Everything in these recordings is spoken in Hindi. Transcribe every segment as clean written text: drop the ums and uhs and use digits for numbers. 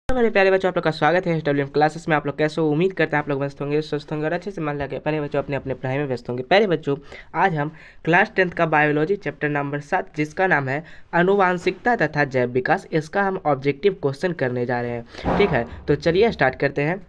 मेरे प्यारे बच्चों, आप लोग का स्वागत है एसडब्ल्यूएम क्लासेस में। आप लोग कैसे हो? उम्मीद करते हैं आप लोग व्यस्त होंगे, स्वस्थ होंगे और अच्छे से मन लगे। प्यारे बच्चों, अपने अपने पढ़ाई में व्यस्त होंगे। प्यारे बच्चों, आज हम क्लास 10th का बायोलॉजी चैप्टर नंबर 7 जिसका नाम है आनुवांशिकता तथा जैव विकास, इसका हम ऑब्जेक्टिव क्वेश्चन करने जा रहे हैं। ठीक है, तो चलिए स्टार्ट करते हैं।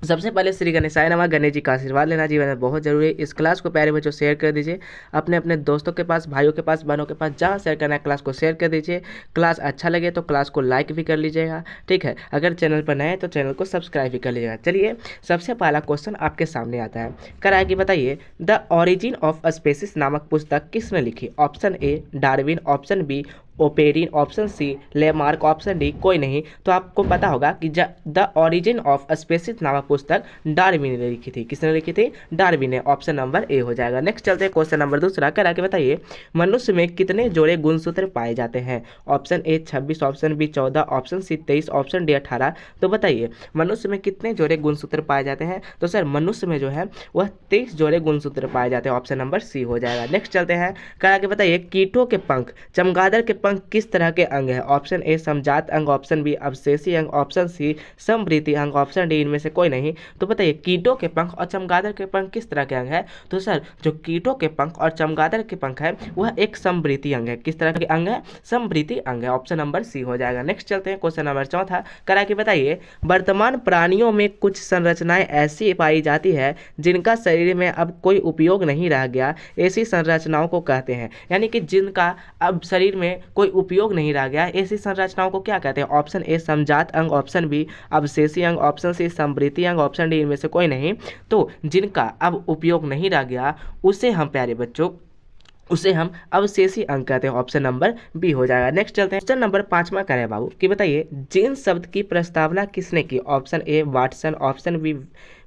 सबसे पहले श्री गणेशाय नमः। गणेश जी का आशीर्वाद लेना जीवन में बहुत जरूरी है। इस क्लास को प्यारे बच्चों शेयर कर दीजिए अपने अपने दोस्तों के पास, भाइयों के पास, बहनों के पास, जहाँ शेयर करना है क्लास को शेयर कर दीजिए। क्लास अच्छा लगे तो क्लास को लाइक भी कर लीजिएगा। ठीक है, अगर चैनल पर नए हैं तो चैनल को सब्सक्राइब भी कर लीजिएगा। चलिए, सबसे पहला क्वेश्चन आपके सामने आता है। कराया कि बताइए, द ओरिजिन ऑफ स्पेसिस नामक पुस्तक किसने लिखी? Option A Darwin, option B Oparin, option C Lamarck, option D कोई नहीं। तो आपको पता होगा कि द ओरिजिन ऑफ स्पेसिस नामक पुस्तक डार्विन ने लिखी थी। किसने लिखी थी? डार्विन ने। ऑप्शन नंबर ए हो जाएगा। नेक्स्ट चलते हैं क्वेश्चन नंबर दूसरा। करा के बताइए, मनुष्य में कितने जोड़े गुणसूत्र पाए जाते हैं? Option A 26, option B 14, option C 23, option D 18। तो बताइए, मनुष्य में कितने जोड़े गुणसूत्र पाए जाते हैं? तो सर मनुष्य में जो है वह 23 जोड़े गुणसूत्र पाए जाते हैं। ऑप्शन नंबर सी हो जाएगा। नेक्स्ट चलते हैं। करा के बताइए, कीटों के पंख, चमगादड़ के पंख किस तरह के अंग है? ऑप्शन ए समजात अंग, ऑप्शन बी अवशेषी अंग, ऑप्शन सी समवृद्धि अंग, ऑप्शन डी इनमें से कोई नहीं। तो बताइए, कीटों के पंख और चमगादड़ के पंख किस तरह के अंग है? तो सर जो कीटों के पंख और चमगादड़ के पंख है वह एक समवृद्धि अंग है। किस तरह के अंग है? समवृद्धि अंग है। ऑप्शन नंबर सी हो जाएगा। नेक्स्ट चलते हैं क्वेश्चन नंबर चौथा। करा के बताइए, वर्तमान प्राणियों में कुछ संरचनाएं ऐसी पाई जाती है जिनका शरीर में अब कोई उपयोग नहीं रह गया, ऐसी संरचनाओं को कहते हैं। यानी कि जिनका अब शरीर में कोई उपयोग नहीं रह गया, ऐसी संरचनाओं को क्या कहते हैं? ऑप्शन ए समजात अंग, ऑप्शन बी अवशेषी अंग, ऑप्शन सी समवृद्धि अंग, ऑप्शन डी इनमें से कोई नहीं। तो जिनका अब उपयोग नहीं रह गया उसे हम प्यारे बच्चों अवशेषी अंग कहते हैं। ऑप्शन नंबर बी हो जाएगा। नेक्स्ट चलते हैं। क्वेश्चन नंबर 5वां करें बाबू कि बताइए, जीन शब्द की प्रस्तावना किसने की? Option A Watson, option B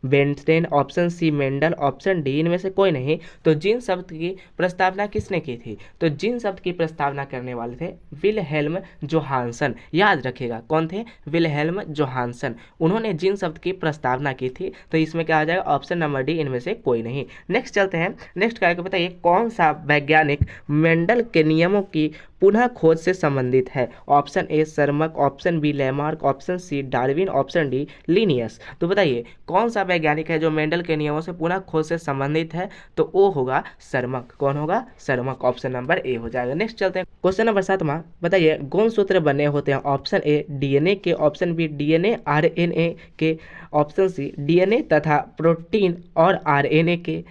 बेंटेन, option C Mendel, option D इनमें से कोई नहीं। तो जीन शब्द की प्रस्तावना किसने की थी? तो जीन शब्द की प्रस्तावना करने वाले थे विलहेल्म जोहानसन। याद रखिएगा, कौन थे? Wilhelm Johansson. उन्होंने जीन शब्द की प्रस्तावना की थी। तो इसमें क्या आ जाएगा? ऑप्शन नंबर डी इनमें से कोई नहीं। नेक्स्ट चलते हैं। नेक्स्ट क्या बताइए, कौन सा वैज्ञानिक मेंडल के नियमों की पुनः खोज से संबंधित है? ऑप्शन ए सरमक, option B Lamarck, option C Darwin, option D Linnaeus. तो बताइए, कौन सा वैज्ञानिक है जो मेंडल के नियमों से पुनः खोज से संबंधित है? तो वो होगा सरमक। कौन होगा? सरमक। ऑप्शन नंबर ए हो जाएगा। नेक्स्ट चलते हैं। क्वेश्चन नंबर 7वां बताइए, गुणसूत्र बने होते हैं? ऑप्शन ए डीएनए के, ऑप्शन बी डीएनए आरएनए के, ऑप्शन सी डीएनए तथा प्रोटीन और आरएनए के,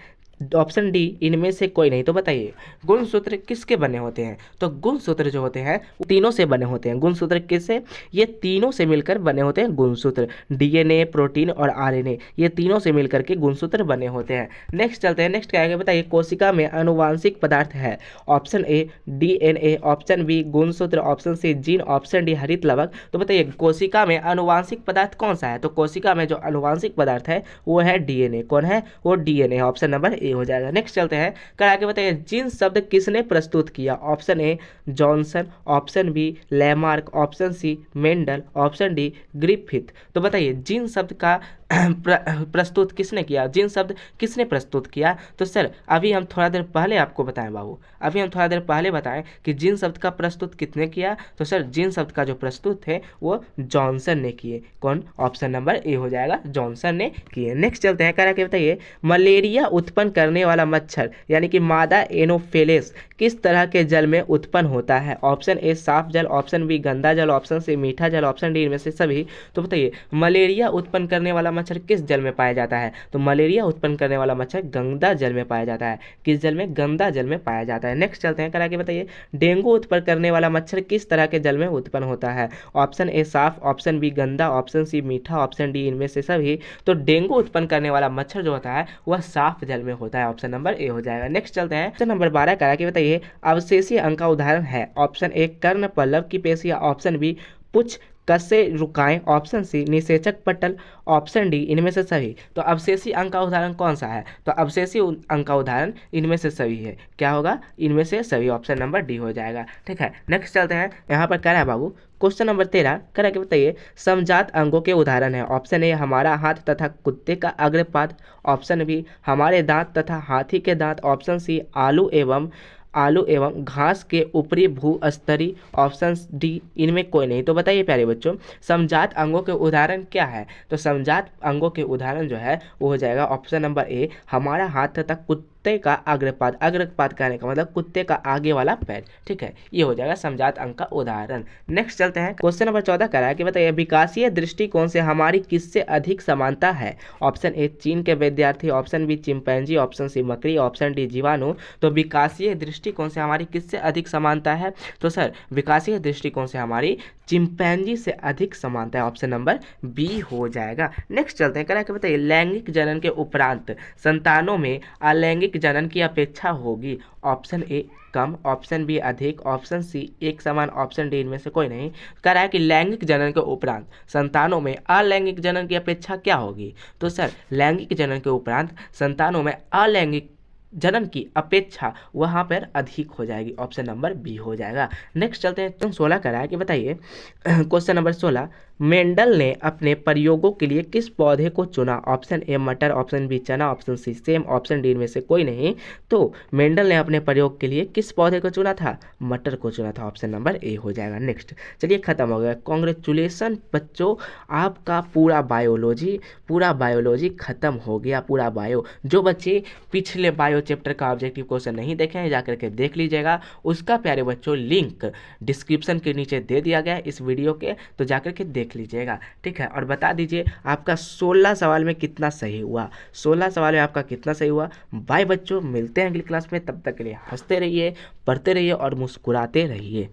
ऑप्शन डी इनमें से कोई नहीं। तो बताइए, गुणसूत्र किसके बने होते हैं? तो गुणसूत्र जो होते हैं वो तीनों से बने होते हैं। गुणसूत्र किससे? ये तीनों से मिलकर बने होते हैं गुणसूत्र। डीएनए, प्रोटीन और आरएनए, ये तीनों से मिलकर के गुणसूत्र बने होते हैं। नेक्स्ट चलते हैं। नेक्स्ट क्या है बताइए, कोशिका में आनुवांशिक पदार्थ है? Option A DNA, option B गुणसूत्र, option C gene, option D हरित लवक। तो बताइए, कोशिका में आनुवांशिक पदार्थ कौन सा है? तो कोशिका में जो आनुवांशिक पदार्थ है वो है डीएनए। कौन है? वो डीएनए। ऑप्शन नंबर ए हो जाएगा। नेक्स्ट चलते हैं। कर आगे बताइए, जीन शब्द किसने प्रस्तुत किया? Option A Johnson, option B Lamarck, option C Mendel, option D Griffith. तो बताइए, जीन शब्द का प्रस्तुत किसने किया? जीन शब्द किसने प्रस्तुत किया? तो सर अभी हम थोड़ा देर पहले आपको बताएं बाबू, अभी हम थोड़ा देर पहले बताएं कि जीन शब्द का प्रस्तुत किसने किया। तो सर जीन शब्द का जो प्रस्तुत थे वो जॉनसन ने किए। कौन? ऑप्शन नंबर ए हो जाएगा, जॉनसन ने किए। नेक्स्ट चलते हैं। करा के बताइए, मलेरिया उत्पन्न करने वाला मच्छर यानी कि मादा एनोफिलिस किस तरह के जल में उत्पन्न होता है? ऑप्शन ए साफ जल, ऑप्शन बी गंदा जल, ऑप्शन सी मीठा जल, ऑप्शन डी इनमें से सभी। तो बताइए, मलेरिया उत्पन्न करने वाला मच्छर किस जल में पाया जाता है? तो मलेरिया उत्पन्न करने वाला मच्छर गंदा जल में पाया जाता है। किस जल में? गंदा जल में पाया जाता है। नेक्स्ट चलते हैं। करा के बताइए, डेंगू उत्पन्न करने वाला मच्छर किस तरह के जल में उत्पन्न होता है? ऑप्शन ए साफ, ऑप्शन बी गंदा, ऑप्शन सी मीठा, ऑप्शन डी इनमें से सभी। तो डेंगू उत्पन्न करने वाला मच्छर जो होता है वह साफ जल में होता है। ऑप्शन नंबर ए हो जाएगा। नेक्स्ट चलते हैं। क्वेश्चन नंबर 12 करा के बताइए, अवशेषीय अंग का उदाहरण है? ऑप्शन ए कर्ण पल्लव की पेशियां, ऑप्शन बी पुच्छ कसे रुकाएं, ऑप्शन सी निषेचक पटल, ऑप्शन डी इनमें से सभी। तो अवशेषी अंग का उदाहरण कौन सा है? तो अवशेषी अंग का उदाहरण इनमें से सभी है। क्या होगा? इनमें से सभी। ऑप्शन नंबर डी हो जाएगा। ठीक है, नेक्स्ट चलते हैं। यहाँ पर कह रहा है बाबू, क्वेश्चन नंबर 13 करा के बताइए, समजात अंगों के उदाहरण है? ऑप्शन ए हमारा हाथ तथा कुत्ते का अग्रपाद, ऑप्शन बी हमारे दांत तथा हाथी के दांत, ऑप्शन सी आलू एवं आलू एवं घास के ऊपरी भूस्तरीय, ऑप्शन डी इनमें कोई नहीं। तो बताइए प्यारे बच्चों, समजात अंगों के उदाहरण क्या है? तो समजात अंगों के उदाहरण जो है वो हो जाएगा ऑप्शन नंबर ए, हमारा हाथ तथा कुत्ते का अग्रपाद। अग्रपाद कहने का मतलब कुत्ते का आगे वाला पैर, ठीक है, ये हो जाएगा समजात अंग का उदाहरण। नेक्स्ट चलते हैं, क्वेश्चन नंबर 14 कह रहा है कि बताइए विकासीय दृष्टिकोण से हमारी किससे अधिक समानता है? ऑप्शन ए चीन के विद्यार्थी, option B chimpanzee, option C मकड़ी, ऑप्शन डी जीवाणु। तो विकासीय दृष्टिकोण से हमारी किससे अधिक समानता है? तो सर विकासीय दृष्टिकोण से हमारी चिंपैंजी से अधिक समानता है, ऑप्शन नंबर बी हो जाएगा। नेक्स्ट चलते हैं, कह रहा है कि बताइए लैंगिक जनन के उपरांत संतानों में अलैंगिक जनन की अपेक्षा होगी। ऑप्शन ए कम, ऑप्शन बी अधिक, ऑप्शन सी एक समान, ऑप्शन डी इनमें से कोई नहीं। कह रहा है कि लैंगिक जनन के उपरांत संतानों में अलैंगिक जनन की अपेक्षा क्या होगी? तो सर लैंगिक जनन के उपरांत संतानों में अलैंगिक जनन की अपेक्षा वहाँ पर अधिक हो जाएगी, ऑप्शन नंबर बी हो जाएगा। नेक्स्ट चलते हैं, 16 करा है कि बताइए क्वेश्चन नंबर 16, मेंडल ने अपने प्रयोगों के लिए किस पौधे को चुना? ऑप्शन ए मटर, ऑप्शन बी चना, ऑप्शन सी सेम, ऑप्शन डी इनमें से कोई नहीं। तो मेंडल ने अपने प्रयोग के लिए किस पौधे को चुना था? मटर को चुना था, ऑप्शन नंबर ए हो जाएगा। नेक्स्ट चलिए खत्म हो गया, कॉन्ग्रेचुलेसन बच्चों, आपका पूरा बायोलॉजी खत्म हो गया, पूरा बायो। जो बच्चे पिछले बायो चैप्टर का ऑब्जेक्टिव क्वेश्चन नहीं देखे हैं जाकर के देख लीजिएगा, उसका प्यारे बच्चों लिंक डिस्क्रिप्शन के नीचे दे दिया गया है इस वीडियो के, तो जाकर के देख लीजिएगा, ठीक है। और बता दीजिए आपका 16 सवाल में कितना सही हुआ, 16 सवाल में आपका कितना सही हुआ। बाय बच्चों, मिलते हैं अगली क्लास में, तब तक के लिए हंसते रहिए, पढ़ते रहिए और मुस्कुराते रहिए।